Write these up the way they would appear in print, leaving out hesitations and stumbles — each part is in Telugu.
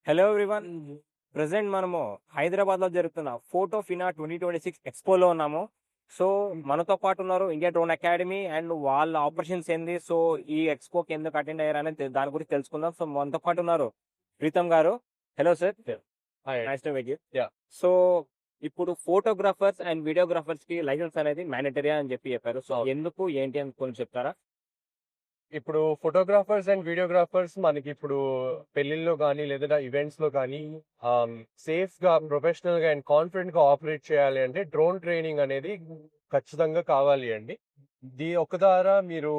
Hello everyone. ప్రెసెంట్ మనము హైదరాబాద్లో జరుగుతున్న ఫోటో ఫినా 2026 ఎక్స్పోలో ఉన్నాము. సో మనతో పాటు ఉన్నారు ఇండియా డ్రోన్ అకాడమీ అండ్ వాళ్ళ ఆపరేషన్స్ ఏంది, సో ఈ ఎక్స్పోకి ఎందుకు అటెండ్ అయ్యారని దాని గురించి తెలుసుకుందాం. సో మనతో పాటు ఉన్నారు ప్రీతం గారు. Hello sir. Hi. Nice to meet you. Yeah. So ఇప్పుడు ఫోటోగ్రాఫర్స్ అండ్ వీడియోగ్రాఫర్స్ కి లైసెన్స్ అనేది మ్యాండేటరీ అని చెప్పారు. సో అవును. ఎందుకు ఏంటి అని కొంచెం చెప్తారా? ఇప్పుడు ఫోటోగ్రాఫర్స్ అండ్ వీడియోగ్రాఫర్స్ మనకి ఇప్పుడు పెళ్లిల్లో కానీ లేదా ఈవెంట్స్ లో కానీ సేఫ్ గా ప్రొఫెషనల్ గా అండ్ కాన్ఫిడెంట్ గా ఆపరేట్ చేయాలి అంటే డ్రోన్ ట్రైనింగ్ అనేది ఖచ్చితంగా కావాలి అండి. ఒక్క ద్వారా మీరు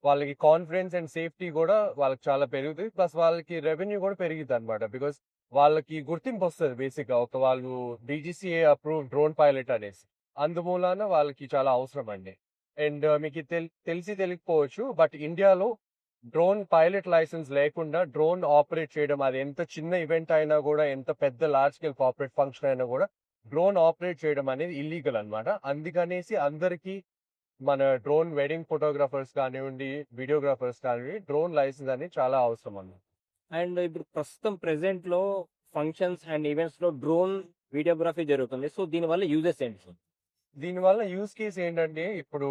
వాళ్ళకి కాన్ఫిడెన్స్ అండ్ సేఫ్టీ కూడా వాళ్ళకి చాలా పెరుగుతుంది. ప్లస్ వాళ్ళకి రెవెన్యూ కూడా పెరుగుతుంది అనమాట. బికాస్ వాళ్ళకి గుర్తింపు వస్తుంది బేసిక్ గా ఒక వాళ్ళు డీజీసీఏ అప్రూవ్ డ్రోన్ పైలట్ అనేసి. అందుమూలాన వాళ్ళకి చాలా అవసరం అండి. అండ్ మీకు తెలిసి తెలియకపోవచ్చు, బట్ ఇండియాలో డ్రోన్ పైలట్ లైసెన్స్ లేకుండా డ్రోన్ ఆపరేట్ చేయడం, అది ఎంత చిన్న ఈవెంట్ అయినా కూడా, ఎంత పెద్ద లార్జ్ స్కేల్ కార్పొరేట్ ఫంక్షన్ అయినా కూడా డ్రోన్ ఆపరేట్ చేయడం అనేది ఇల్లీగల్ అన్నమాట. అందుకనేసి అందరికీ మన డ్రోన్ వెడ్డింగ్ ఫోటోగ్రాఫర్స్ కానివ్వండి, వీడియోగ్రాఫర్స్ కానివ్వండి, డ్రోన్ లైసెన్స్ అనేది చాలా అవసరం అన్నమాట. అండ్ ఇప్పుడు ప్రస్తుతం ప్రెసెంట్ లో ఫంక్షన్స్ అండ్ ఈవెంట్స్ లో డ్రోన్ వీడియోగ్రఫీ జరుగుతుంది. సో దీనివల్ల యూజెస్ ఏంటి సార్? దీనివల్ల యూస్ కేస్ ఏంటంటే, ఇప్పుడు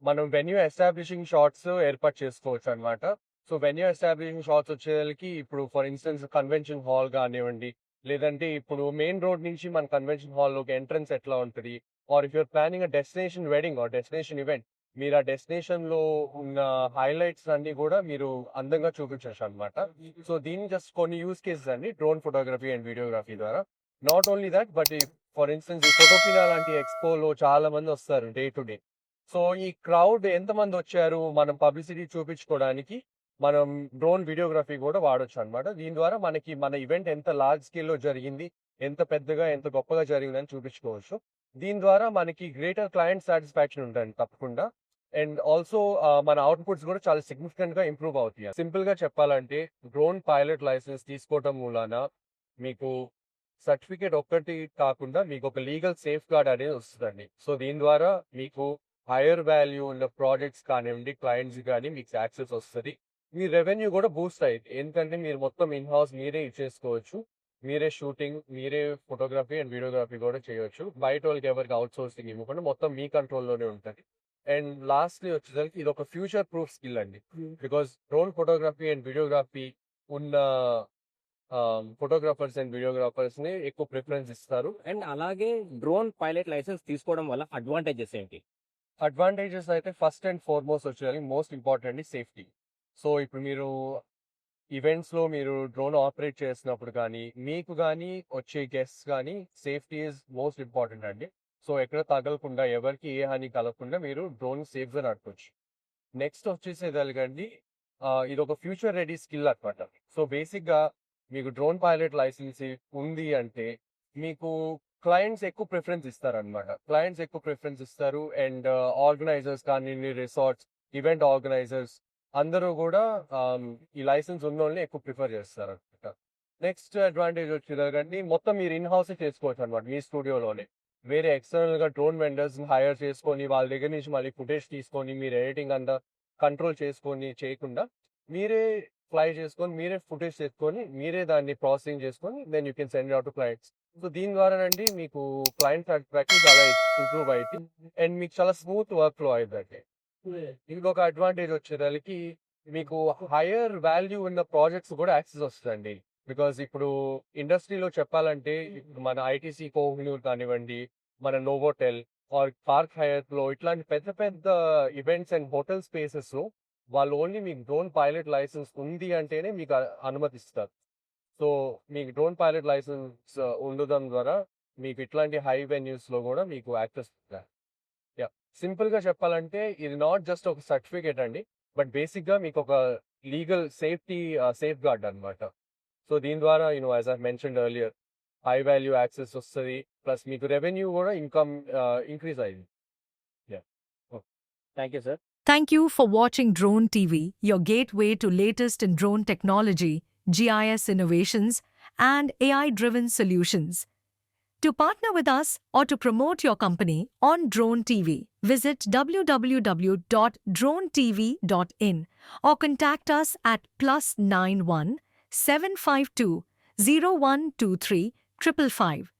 మనం వెన్యూ ఎస్టాబ్లిషింగ్ షాట్స్ ఏర్పాటు చేసుకోవచ్చు అన్నమాట. సో వెన్యూ ఎస్టాబ్లిషింగ్ షాట్స్ వచ్చేసరికి ఇప్పుడు ఫర్ ఇన్స్టెన్స్ కన్వెన్షన్ హాల్ కానివ్వండి, లేదంటే ఇప్పుడు మెయిన్ రోడ్ నుంచి మన కన్వెన్షన్ హాల్ లోకి ఎంట్రన్స్ ఎట్లా ఉంటుంది, or if your planning a destination wedding or destination event, మీరు ఆ డెస్టినేషన్ లో ఉన్న హైలైట్స్ అన్ని కూడా మీరు అందంగా చూపించవచ్చు అన్నమాట. సో దీని జస్ట్ కొన్ని యూస్ కేసెస్ అండి డ్రోన్ ఫోటోగ్రఫీ అండ్ వీడియోగ్రఫీ ద్వారా. Not only that, but for instance ఈ ఫోటోఫినా లాంటి ఎక్స్పోలో చాలా మంది వస్తారు డే టు డే. సో ఈ క్రౌడ్ ఎంతమంది వచ్చారు మనం పబ్లిసిటీ చూపించుకోవడానికి మనం డ్రోన్ వీడియోగ్రఫీ కూడా వాడొచ్చు అన్నమాట. దీని ద్వారా మనకి మన ఈవెంట్ ఎంత లార్జ్ స్కేల్లో జరిగింది, ఎంత పెద్దగా ఎంత గొప్పగా జరిగిందని చూపించుకోవచ్చు. దీని ద్వారా మనకి గ్రేటర్ క్లయింట్ సాటిస్ఫాక్షన్ ఉంటుంది తప్పకుండా. అండ్ ఆల్సో మన అవుట్పుట్స్ కూడా చాలా సిగ్నిఫికెంట్ గా ఇంప్రూవ్ అవుతాయి. సింపుల్ గా చెప్పాలంటే డ్రోన్ పైలట్ లైసెన్స్ తీసుకోవటం మూలాన మీకు సర్టిఫికేట్ ఒక్కటి కాకుండా మీకు ఒక లీగల్ సేఫ్ గార్డ్ అనేది వస్తుందండి. సో దీని ద్వారా మీకు హైయర్ వాల్యూ ఉన్న ప్రాజెక్ట్స్ కానివ్వండి, క్లయింట్స్ కానీ మీకు యాక్సెస్ వస్తుంది. మీ రెవెన్యూ కూడా బూస్ట్ అయ్యింది, ఎందుకంటే మీరు మొత్తం ఇన్ హౌస్ మీరే ఇచ్చేసుకోవచ్చు. మీరే షూటింగ్, మీరే ఫోటోగ్రఫీ అండ్ వీడియోగ్రఫీ కూడా చేయొచ్చు. బయట వాళ్ళకి ఎవరికి అవుట్ సోర్సింగ్ ఇవ్వకుండా మొత్తం మీ కంట్రోల్లోనే ఉంటుంది. అండ్ లాస్ట్లీ వచ్చేసరికి ఇది ఒక ఫ్యూచర్ ప్రూఫ్ స్కిల్ అండి. Because drone photography and videography ఉన్న ఫోటోగ్రాఫర్స్ అండ్ వీడియోగ్రాఫర్స్ ని ఎక్కువ ప్రిఫరెన్స్ ఇస్తారు. అండ్ అలాగే డ్రోన్ పైలట్ లైసెన్స్ తీసుకోవడం వల్ల అడ్వాంటేజెస్ ఏంటి? అడ్వాంటేజెస్ అయితే ఫస్ట్ అండ్ ఫార్మోస్ట్ వచ్చేది మోస్ట్ ఇంపార్టెంట్ సేఫ్టీ. సో ఇప్పుడు మీరు ఈవెంట్స్ లో మీరు డ్రోన్ ఆపరేట్ చేసినప్పుడు కానీ, మీకు కానీ వచ్చే గెస్ట్స్ కానీ సేఫ్టీ ఈజ్ మోస్ట్ ఇంపార్టెంట్ అండి. సో ఎక్కడ తగలకుండా, ఎవరికి ఏ హాని కలగకుండా మీరు డ్రోన్ సేఫ్ గా నడపచ్చు. నెక్స్ట్ వచ్చేసేదానికండి ఇది ఒక ఫ్యూచర్ రెడీ స్కిల్ అనమాట. సో బేసిక్ గా మీకు డ్రోన్ పైలట్ లైసెన్స్ ఉంది అంటే మీకు క్లయింట్స్ ఎక్కువ ప్రిఫరెన్స్ ఇస్తారనమాట. క్లయింట్స్ ఎక్కువ ప్రిఫరెన్స్ ఇస్తారు. అండ్ ఆర్గనైజర్స్ కానీ, రిసార్ట్స్, ఈవెంట్ ఆర్గనైజర్స్ అందరూ కూడా ఈ లైసెన్స్ ఉన్న వాళ్ళని ఎక్కువ ప్రిఫర్ చేస్తారు అనమాట. నెక్స్ట్ అడ్వాంటేజ్ వచ్చేదాకండి మొత్తం మీరు ఇన్ హౌస్ చేసుకోవచ్చు అనమాట. మీ స్టూడియోలోనే వేరే ఎక్స్టర్నల్ గా డ్రోన్ వెండర్స్ హైర్ చేసుకొని వాళ్ళ దగ్గర నుంచి మళ్ళీ ఫుటేజ్ తీసుకొని మీరు ఎడిటింగ్ అంతా కంట్రోల్ చేసుకొని చేయకుండా, మీరే ఫ్లై చేసుకొని, మీరే ఫుటేజ్ చేసుకొని, మీరే దాన్ని ప్రాసెసింగ్ చేసుకొని then you can send out to clients. So దీని ద్వారా అండి మీకు క్లయింట్ సాటిస్ఫాక్షన్ చాలా ఇంప్రూవ్ అయింది అండ్ మీకు చాలా స్మూత్ వర్క్ ఫ్లో అయిందండి. ఇంకొక అడ్వాంటేజ్ వచ్చేదానికి మీకు హైయర్ వాల్యూ ఉన్న ప్రాజెక్ట్స్ కూడా యాక్సెస్ వస్తుందండి. బికాస్ ఇప్పుడు ఇండస్ట్రీలో చెప్పాలంటే ఇప్పుడు మన ఐటీసీ కోహినూర్ కానివ్వండి, మన నోవోటెల్ ఆర్ పార్క్ హయత్ లో ఇట్లాంటి పెద్ద పెద్ద ఈవెంట్స్ అండ్ హోటల్ స్పేసెస్ లో వాళ్ళు ఓన్లీ మీకు డ్రోన్ పైలట్ లైసెన్స్ ఉంది అంటేనే మీకు అనుమతిస్తారు. సో మీకు డ్రోన్ పైలట్ లైసెన్స్ ఉండడం ద్వారా మీకు ఇట్లాంటి హై వెన్యూస్ లో కూడా మీకు యాక్సెస్. యా, సింపుల్ గా చెప్పాలంటే ఇది నాట్ జస్ట్ ఒక సర్టిఫికేట్ అండి, బట్ బేసిక్ గా మీకు ఒక లీగల్ సేఫ్టీ సేఫ్ గార్డ్ అనమాట. సో దీని ద్వారా as I mentioned earlier high value access వస్తుంది, ప్లస్ మీకు రెవెన్యూ కూడా ఇన్కమ్ ఇంక్రీజ్ అయింది. Thank you sir. Thank you for watching Drone TV, your gateway to latest in drone technology, GIS innovations, and AI-driven solutions. To partner with us or to promote your company on Drone TV, visit www.dronetv.in or contact us at +91 752 0123 555